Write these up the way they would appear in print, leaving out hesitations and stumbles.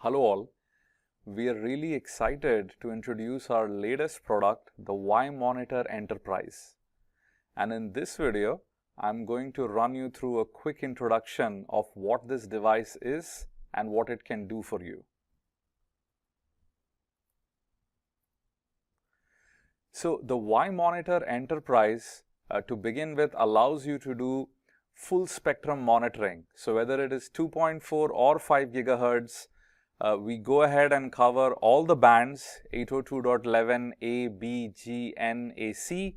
Hello all, we are really excited to introduce our latest product, the WiMonitor Enterprise. And in this video, I'm going to run you through a quick introduction of what this device is and what it can do for you. So the WiMonitor Enterprise, to begin with, allows you to do full spectrum monitoring. So whether it is 2.4 or 5 gigahertz, we go ahead and cover all the bands 802.11 A, B, G, N, A, C,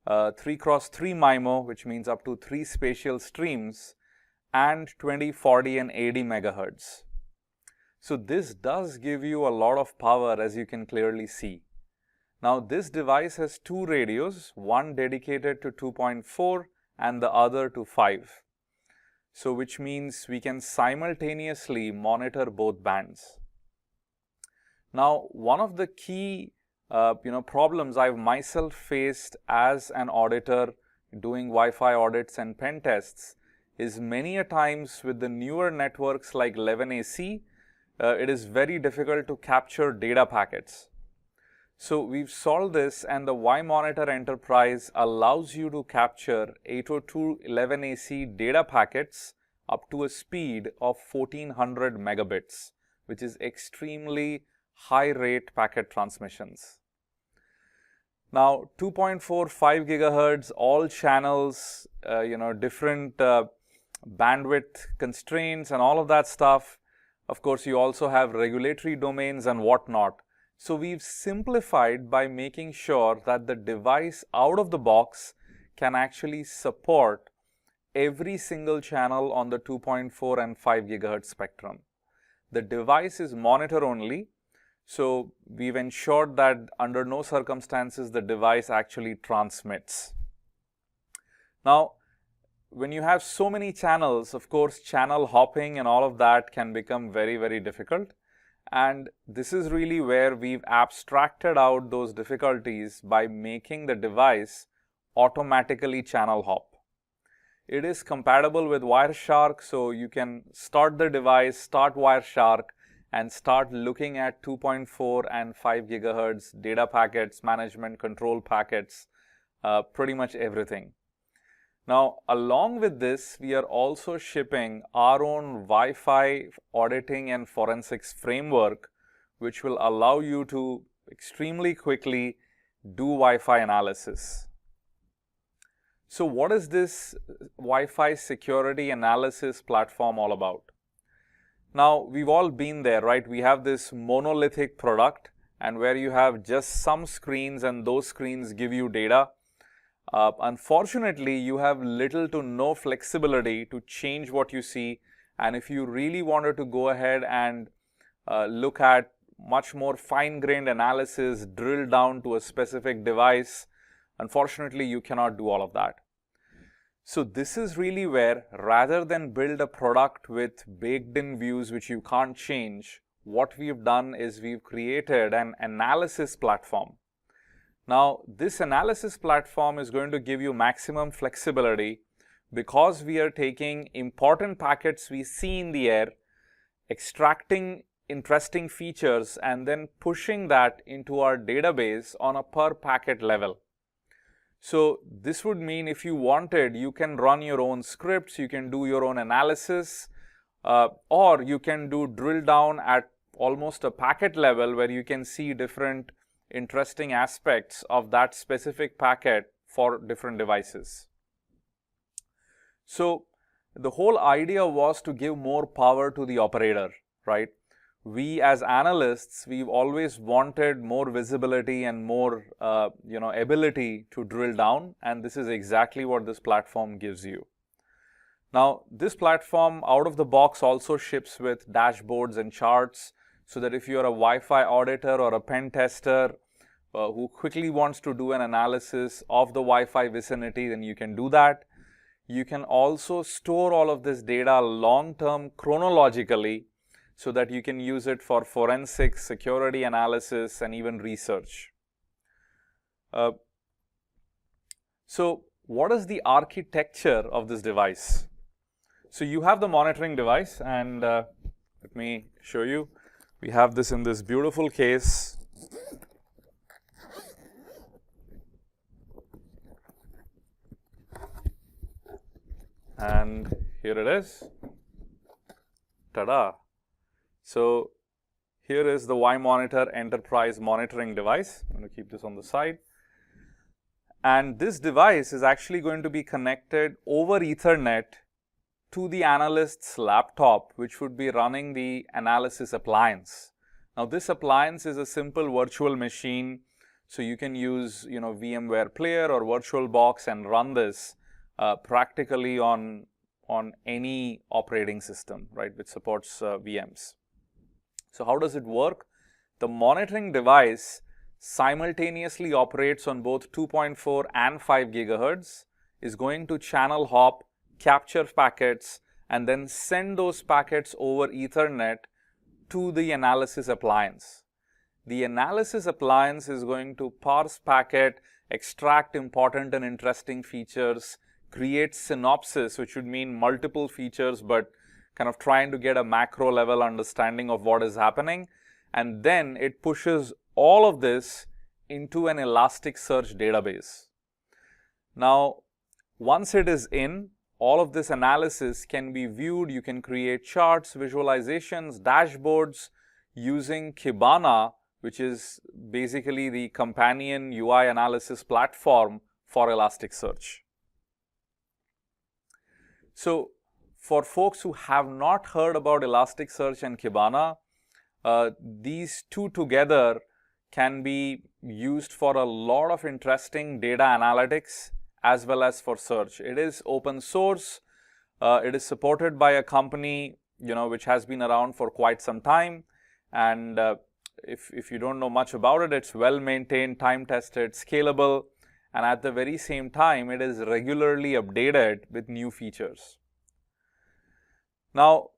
3x3 MIMO, which means up to 3 spatial streams, and 20, 40 and 80 megahertz. So this does give you a lot of power, as you can clearly see. Now this device has two radios, one dedicated to 2.4 and the other to 5. So which means we can simultaneously monitor both bands. Now one of the key problems I've myself faced as an auditor doing Wi-Fi audits and pen tests is many a times with the newer networks like 11AC, it is very difficult to capture data packets. So we've solved this, and the WiMonitor Enterprise allows you to capture 802.11ac data packets up to a speed of 1400 megabits, which is extremely high rate packet transmissions. Now 2.4, 5 gigahertz, all channels, different bandwidth constraints and all of that stuff. Of course, you also have regulatory domains and whatnot. So we've simplified by making sure that the device out of the box can actually support every single channel on the 2.4 and 5 gigahertz spectrum. The device is monitor only, so we've ensured that under no circumstances the device actually transmits. Now, when you have so many channels, of course, channel hopping and all of that can become very, very difficult. And this is really where we've abstracted out those difficulties by making the device automatically channel hop. It is compatible with Wireshark, so you can start the device, start Wireshark, and start looking at 2.4 and 5 gigahertz data packets, management control packets, pretty much everything. Now, along with this, we are also shipping our own Wi-Fi auditing and forensics framework, which will allow you to extremely quickly do Wi-Fi analysis. So what is this Wi-Fi security analysis platform all about? Now, we've all been there, right? We have this monolithic product, and where you have just some screens and those screens give you data. Unfortunately, you have little to no flexibility to change what you see, and if you really wanted to go ahead and look at much more fine-grained analysis, drill down to a specific device, unfortunately you cannot do all of that. So this is really where, rather than build a product with baked-in views which you can't change, what we've done is we've created an analysis platform. Now, this analysis platform is going to give you maximum flexibility because we are taking important packets we see in the air, extracting interesting features, and then pushing that into our database on a per packet level. So this would mean if you wanted, you can run your own scripts, you can do your own analysis, or you can do drill down at almost a packet level where you can see different interesting aspects of that specific packet for different devices. So the whole idea was to give more power to the operator, right? We as analysts, we've always wanted more visibility and more ability to drill down, and this is exactly what this platform gives you. Now this platform out of the box also ships with dashboards and charts, so that if you're a Wi-Fi auditor or a pen tester who quickly wants to do an analysis of the Wi-Fi vicinity, then you can do that. You can also store all of this data long-term chronologically so that you can use it for forensic, security analysis, and even research. So what is the architecture of this device? So you have the monitoring device, and let me show you. We have this in this beautiful case. And here it is. Ta-da! So here is the WiMonitor enterprise monitoring device. I'm going to keep this on the side. And this device is actually going to be connected over Ethernet to the analyst's laptop, which would be running the analysis appliance. Now, this appliance is a simple virtual machine, so you can use VMware Player or VirtualBox and run this practically on any operating system, right, which supports VMs. So how does it work? The monitoring device simultaneously operates on both 2.4 and 5 gigahertz, is going to channel hop, capture packets, and then send those packets over Ethernet to the analysis appliance. The analysis appliance is going to parse packet, extract important and interesting features, create synopsis, which would mean multiple features, but kind of trying to get a macro level understanding of what is happening. And then it pushes all of this into an Elasticsearch database. Now, once it is in, all of this analysis can be viewed. You can create charts, visualizations, dashboards using Kibana, which is basically the companion UI analysis platform for Elasticsearch. So, for folks who have not heard about Elasticsearch and Kibana, these two together can be used for a lot of interesting data analytics as well as for search. It is open source. It is supported by a company which has been around for quite some time, and if you don't know much about it, it's well maintained, time tested, scalable, and at the very same time it is regularly updated with new features. Now,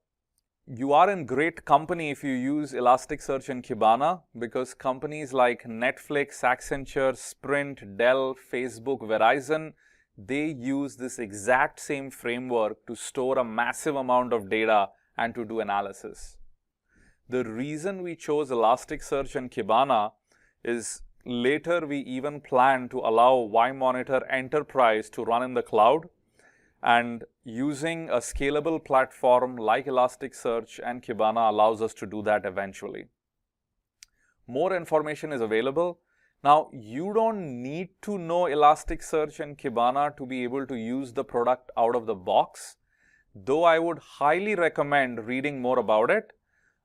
you are in great company if you use Elasticsearch and Kibana, because companies like Netflix, Accenture, Sprint, Dell, Facebook, Verizon, they use this exact same framework to store a massive amount of data and to do analysis. The reason we chose Elasticsearch and Kibana is later we even plan to allow WiMonitor Enterprise to run in the cloud, and using a scalable platform like Elasticsearch and Kibana allows us to do that eventually. More information is available. Now, you don't need to know Elasticsearch and Kibana to be able to use the product out of the box, though I would highly recommend reading more about it.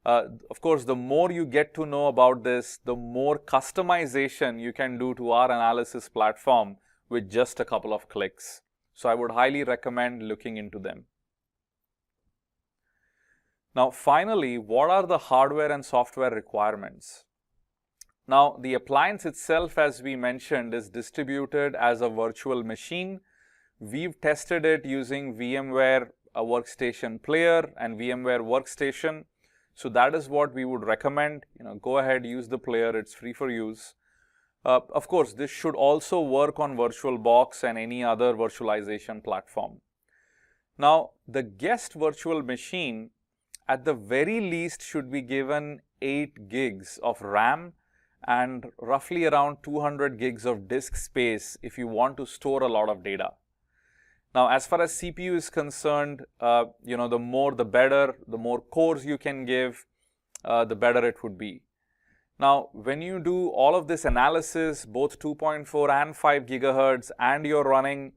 Of course, the more you get to know about this, the more customization you can do to our analysis platform with just a couple of clicks. So I would highly recommend looking into them. Now, finally, what are the hardware and software requirements? Now, the appliance itself, as we mentioned, is distributed as a virtual machine. We've tested it using VMware Workstation Player and VMware Workstation. So that is what we would recommend. Go ahead, use the player, it's free for use. Of course, this should also work on VirtualBox and any other virtualization platform. Now, the guest virtual machine at the very least should be given 8 gigs of RAM and roughly around 200 gigs of disk space if you want to store a lot of data. Now, as far as CPU is concerned, the more the better, the more cores you can give, the better it would be. Now, when you do all of this analysis, both 2.4 and 5 gigahertz, and you're running,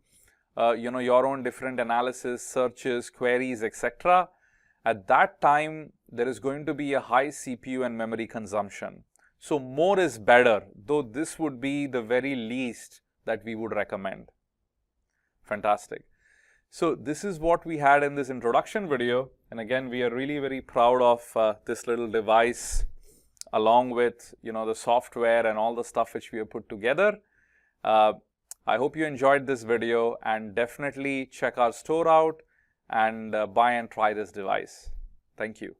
your own different analysis, searches, queries, etc., at that time, there is going to be a high CPU and memory consumption. So more is better, though this would be the very least that we would recommend. Fantastic. So this is what we had in this introduction video. And again, we are really very proud of this little device, along with the software and all the stuff which we have put together. I hope you enjoyed this video, and definitely check our store out and buy and try this device. Thank you.